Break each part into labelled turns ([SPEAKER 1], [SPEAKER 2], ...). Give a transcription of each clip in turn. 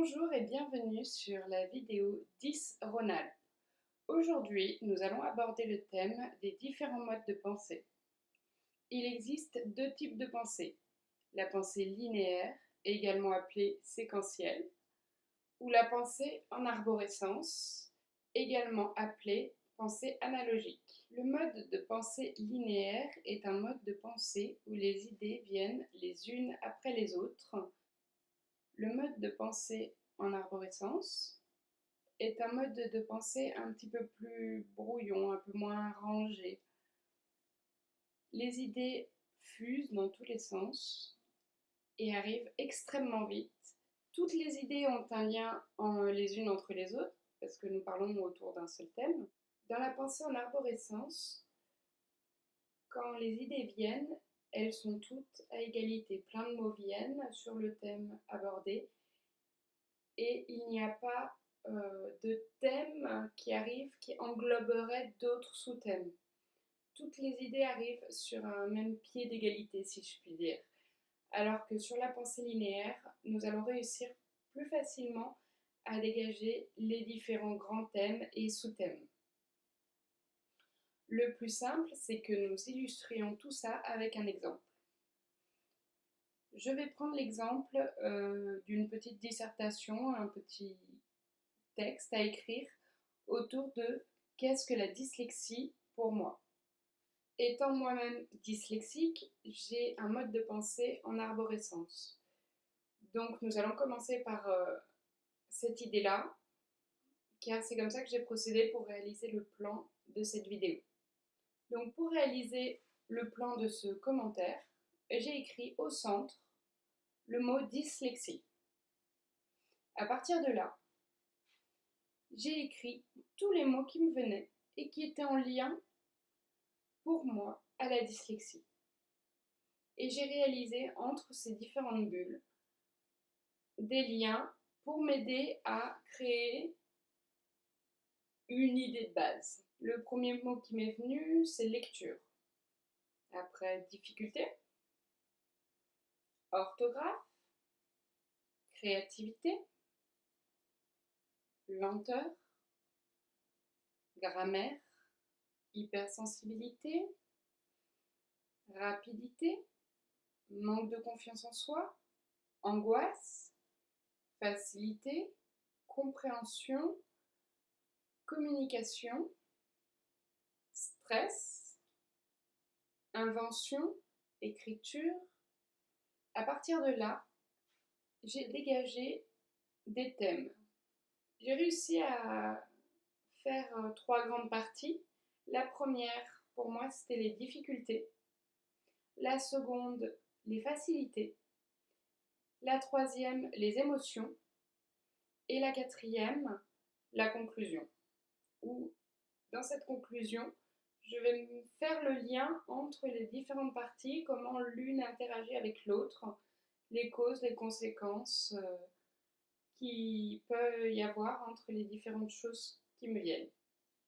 [SPEAKER 1] Bonjour et bienvenue sur la vidéo 10 Rhône-Alpes. Aujourd'hui, nous allons aborder le thème des différents modes de pensée. Il existe deux types de pensée, la pensée linéaire, également appelée séquentielle, ou la pensée en arborescence, également appelée pensée analogique. Le mode de pensée linéaire est un mode de pensée où les idées viennent les unes après les autres. Le mode de pensée en arborescence est un mode de pensée un petit peu plus brouillon, un peu moins rangé. Les idées fusent dans tous les sens et arrivent extrêmement vite. Toutes les idées ont un lien les unes entre les autres, parce que nous parlons autour d'un seul thème. Dans la pensée en arborescence, quand les idées viennent, elles sont toutes à égalité. Plein de mots viennent sur le thème abordé et il n'y a pas de thème qui arrive qui engloberait d'autres sous-thèmes. Toutes les idées arrivent sur un même pied d'égalité, si je puis dire. Alors que sur la pensée linéaire, nous allons réussir plus facilement à dégager les différents grands thèmes et sous-thèmes. Le plus simple, c'est que nous illustrions tout ça avec un exemple. Je vais prendre l'exemple d'une petite dissertation, un petit texte à écrire autour de qu'est-ce que la dyslexie pour moi. Étant moi-même dyslexique, j'ai un mode de pensée en arborescence. Donc nous allons commencer par cette idée-là, car c'est comme ça que j'ai procédé pour réaliser le plan de cette vidéo. Donc pour réaliser le plan de ce commentaire, j'ai écrit au centre le mot dyslexie. À partir de là, j'ai écrit tous les mots qui me venaient et qui étaient en lien pour moi à la dyslexie. Et j'ai réalisé entre ces différentes bulles des liens pour m'aider à créer une idée de base. Le premier mot qui m'est venu, c'est lecture. Après, difficulté, orthographe, créativité, lenteur, grammaire, hypersensibilité, rapidité, manque de confiance en soi, angoisse, facilité, compréhension, communication, stress, invention, écriture. À partir de là, j'ai dégagé des thèmes. J'ai réussi à faire trois grandes parties. La première, pour moi, c'était les difficultés. La seconde, les facilités. La troisième, les émotions. Et la quatrième, la conclusion. Où, dans cette conclusion, je vais faire le lien entre les différentes parties, comment l'une interagit avec l'autre, les causes, les conséquences qu'il peut y avoir entre les différentes choses qui me viennent.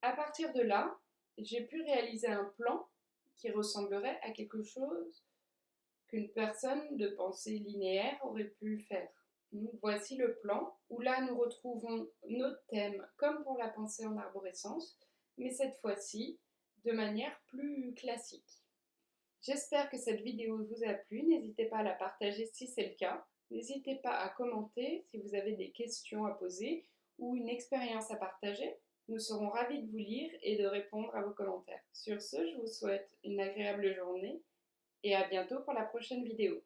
[SPEAKER 1] À partir de là, j'ai pu réaliser un plan qui ressemblerait à quelque chose qu'une personne de pensée linéaire aurait pu faire. Donc, voici le plan où là nous retrouvons nos thèmes comme pour la pensée en arborescence, mais cette fois-ci de manière plus classique. J'espère que cette vidéo vous a plu, n'hésitez pas à la partager si c'est le cas. N'hésitez pas à commenter si vous avez des questions à poser ou une expérience à partager. Nous serons ravis de vous lire et de répondre à vos commentaires. Sur ce, je vous souhaite une agréable journée et à bientôt pour la prochaine vidéo.